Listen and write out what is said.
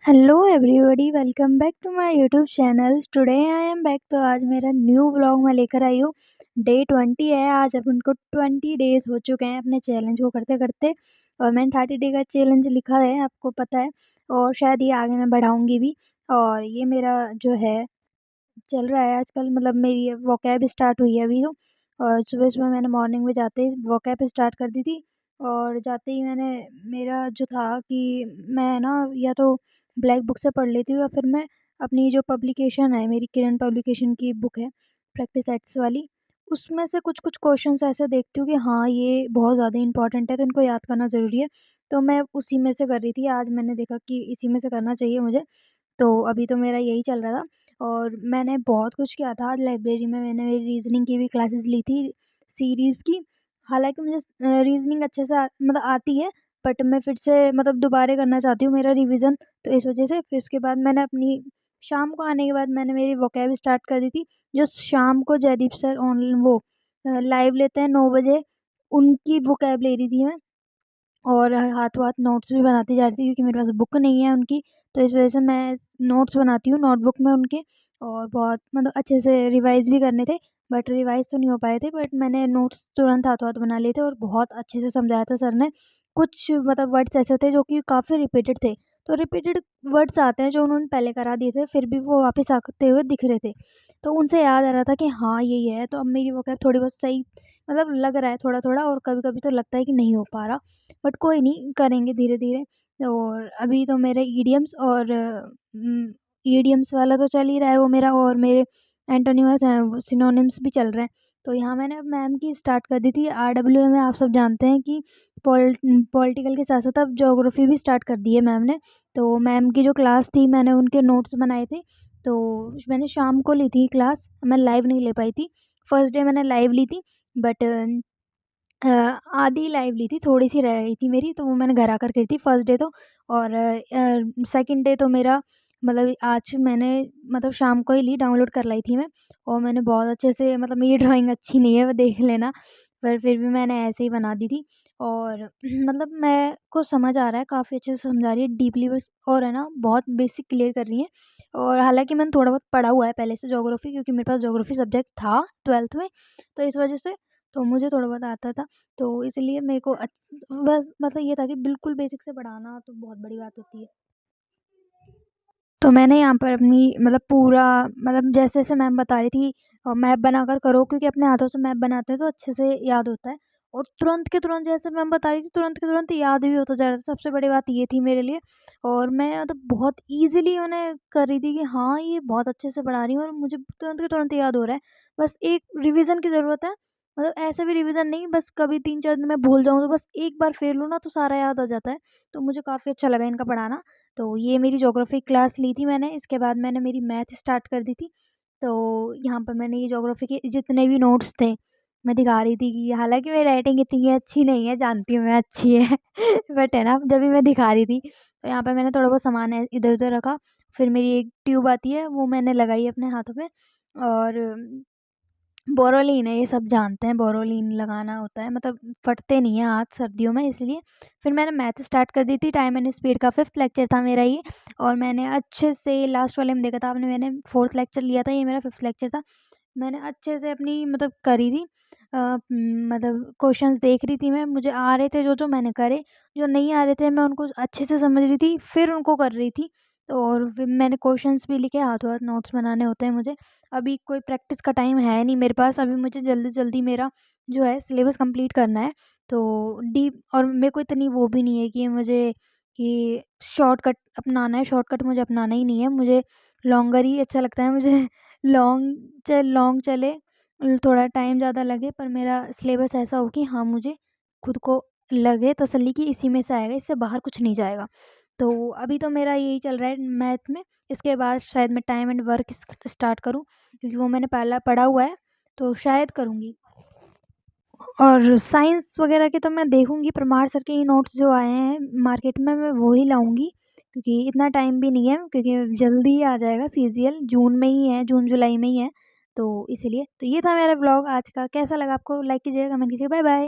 Hello everybody, welcome back to my YouTube channel. Today I am back. तो आज मेरा new vlog मैं लेकर आई हूँ। डे 20 है आज। अब उनको 20 डेज हो चुके हैं अपने चैलेंज को करते करते, और मैंने 30 डे का चैलेंज लिखा है, आपको पता है। और शायद ये आगे मैं बढ़ाऊँगी भी। और ये मेरा जो है चल रहा है आजकल, मतलब मेरी वोकैब स्टार्ट हुई है अभी तो। और सुबह-सुबह मैंने मॉर्निंग में जाते ही वोकैब स्टार्ट कर दी थी। और जाते ही मैंने मेरा जो था कि मैं ना या तो ब्लैक बुक से पढ़ लेती हूँ, या फिर मैं अपनी जो पब्लिकेशन है, मेरी किरण पब्लिकेशन की बुक है, प्रैक्टिस सेट्स वाली, उसमें से कुछ-कुछ क्वेश्चन्स ऐसे देखती हूँ कि हाँ, ये बहुत ज़्यादा इम्पोर्टेंट है, तो इनको याद करना ज़रूरी है। तो मैं उसी में से कर रही थी। आज मैंने देखा कि इसी में से करना चाहिए मुझे। तो अभी तो मेरा यही चल रहा था। और मैंने बहुत कुछ किया था। आज लाइब्रेरी में मैंने मेरी रीज़निंग की भी क्लासेस ली थी, सीरीज़ की। हालाँकि मुझे रीज़निंग अच्छे से मतलब आती है, बट मैं फिर से मतलब दोबारा करना चाहती हूँ मेरा रिवीज़न। तो इस वज़ह से फिर उसके बाद मैंने अपनी शाम को आने के बाद मैंने मेरी वोकैब स्टार्ट कर दी थी। जो शाम को जयदीप सर वो लाइव लेते हैं 9 बजे, उनकी वोकैब ले रही थी मैं। और हाथों-हाथ नोट्स भी बनाती जा रही थी, क्योंकि मेरे पास बुक नहीं है उनकी। तो इस वज़ह से मैं नोट्स बनाती हूँ नोटबुक में उनके। और बहुत मतलब अच्छे से रिवाइज़ भी करने थे, बट रिवाइज़ तो नहीं हो पाए थे, बट मैंने नोट्स तुरंत हाथों-हाथ बना लिए थे, और बहुत अच्छे से समझाया था सर ने। कुछ मतलब वर्ड्स ऐसे थे जो कि काफ़ी रिपीटेड थे। तो रिपीटेड वर्ड्स आते हैं जो उन्होंने पहले करा दिए थे, फिर भी वो वापस आते हुए दिख रहे थे। तो उनसे याद आ रहा था कि हाँ, यही है। तो अब मेरी वोकैब थोड़ी बहुत सही मतलब लग रहा है थोड़ा-थोड़ा, और कभी-कभी तो लगता है कि नहीं हो पा रहा। बट कोई नहीं, करेंगे धीरे-धीरे। और अभी तो मेरे ईडियम्स और ईडियम्स वाला तो चल ही रहा है वो मेरा, और मेरे एंटोनिमस हैं, वो सिनोनिम्स भी चल रहे हैं। तो यहाँ मैंने अब मैम की स्टार्ट कर दी थी। आरडब्ल्यूए में आप सब जानते हैं कि पॉलिटिकल के साथ-साथ अब ज्योग्राफी भी स्टार्ट कर दी है मैम ने। तो मैम की जो क्लास थी, मैंने उनके नोट्स बनाए थे। तो मैंने शाम को ली थी क्लास, मैं लाइव नहीं ले पाई थी। फर्स्ट डे मैंने लाइव ली थी, बट आधी लाइव ली थी, थोड़ी-सी रह गई थी मेरी, तो वो मैंने घर आकर करी थी फर्स्ट डे तो। और सेकंड डे तो मेरा मतलब आज मैंने मतलब शाम को ही ली, डाउनलोड कर लाई थी मैं। और मैंने बहुत अच्छे से मतलब मेरी ड्राइंग अच्छी नहीं है, वो देख लेना, पर फिर भी मैंने ऐसे ही बना दी थी। और मतलब मेरे को समझ आ रहा है, काफ़ी अच्छे से समझा रही है, डीपली बस, और है ना बहुत बेसिक क्लियर कर रही हैं। और हालाँकि मैंने थोड़ा बहुत पढ़ा हुआ है पहले से ज्योग्राफी, क्योंकि मेरे पास ज्योग्राफी सब्जेक्ट था 12th में, तो इस वजह से तो मुझे थोड़ा बहुत आता था। तो इसलिए मेरे को बस मतलब ये था कि बिल्कुल बेसिक से पढ़ाना तो बहुत बड़ी बात होती है। तो मैंने यहाँ पर अपनी मतलब पूरा मतलब जैसे-जैसे मैम बता रही थी, मैप बनाकर करो, क्योंकि अपने हाथों से मैप बनाते हैं तो अच्छे से याद होता है। और तुरंत के तुरंत, जैसे मैम बता रही थी, तुरंत के तुरंत याद भी होता जा रहा था। सबसे बड़ी बात ये थी मेरे लिए। और मैं मतलब बहुत ईज़िली उन्हें कर रही थी कि हाँ, ये बहुत अच्छे से पढ़ा रही हैं और मुझे तुरंत के तुरंत याद हो रहा है। बस एक रिवीज़न की ज़रूरत है। मतलब ऐसा भी रिवीज़न नहीं, बस कभी 3-4 दिन में भूल जाऊँ, तो बस एक बार फेर लूँ ना, तो सारा याद आ जाता है। तो मुझे काफ़ी अच्छा लगा इनका पढ़ाना। तो ये मेरी ज्योग्राफ़ी क्लास ली थी मैंने, इसके बाद मैंने मेरी मैथ स्टार्ट कर दी थी। तो यहाँ पर मैंने ये ज्योग्राफ़ी के जितने भी नोट्स थे, मैं दिखा रही थी कि हालाँकि मेरी राइटिंग इतनी अच्छी नहीं है, जानती हूँ मैं अच्छी है बट है ना, जब भी मैं दिखा रही थी, तो यहाँ पे मैंने थोड़ा बहुत सामान इधर-उधर रखा। फिर मेरी एक ट्यूब आती है, वो मैंने लगाई अपने हाथों पे। और बोरोलीन है, ये सब जानते हैं, बोरोलीन लगाना होता है, मतलब फटते नहीं हैं हाथ सर्दियों में, इसलिए। फिर मैंने मैथ स्टार्ट कर दी थी, टाइम एंड स्पीड का 5th लेक्चर था मेरा ये। और मैंने अच्छे से लास्ट वाले में देखा था आपने, मैंने 4th लेक्चर लिया था, ये मेरा 5th लेक्चर था। मैंने अच्छे से अपनी मतलब करी थी। मतलब क्वेश्चंस देख रही थी मैं, मुझे आ रहे थे जो-जो मैंने करे, जो नहीं आ रहे थे मैं उनको अच्छे से समझ रही थी, फिर उनको कर रही थी। तो और फिर मैंने क्वेश्चंस भी लिखे, हाथों-हाथ नोट्स बनाने होते हैं मुझे। अभी कोई प्रैक्टिस का टाइम है नहीं मेरे पास, अभी मुझे जल्दी-जल्दी मेरा जो है सिलेबस कंप्लीट करना है। तो डीप और मेरे को इतनी वो भी नहीं है कि मुझे कि शॉर्टकट अपनाना है, शॉर्टकट मुझे अपनाना ही नहीं है, मुझे लॉन्गर ही अच्छा लगता है मुझे लॉन्ग चले, थोड़ा टाइम ज़्यादा लगे, पर मेरा सिलेबस ऐसा हो कि हाँ, मुझे खुद को लगे तसल्ली कि इसी में से आएगा, इससे बाहर कुछ नहीं जाएगा। तो अभी तो मेरा यही चल रहा है मैथ में। इसके बाद शायद मैं टाइम एंड वर्क स्टार्ट करूँ, क्योंकि वो मैंने पहला पढ़ा हुआ है, तो शायद करूँगी। और साइंस वगैरह के तो मैं देखूँगी, परमार सर के ही नोट्स जो आए हैं मार्केट में, मैं वो ही लाऊँगी, क्योंकि इतना टाइम भी नहीं है, क्योंकि जल्दी ही आ जाएगा सीजीएल, जून में ही है, जून-जुलाई में ही है। तो इसीलिए। तो ये था मेरा व्लॉग आज का, कैसा लगा आपको? लाइक कीजिएगा, कमेंट कीजिए। Bye bye.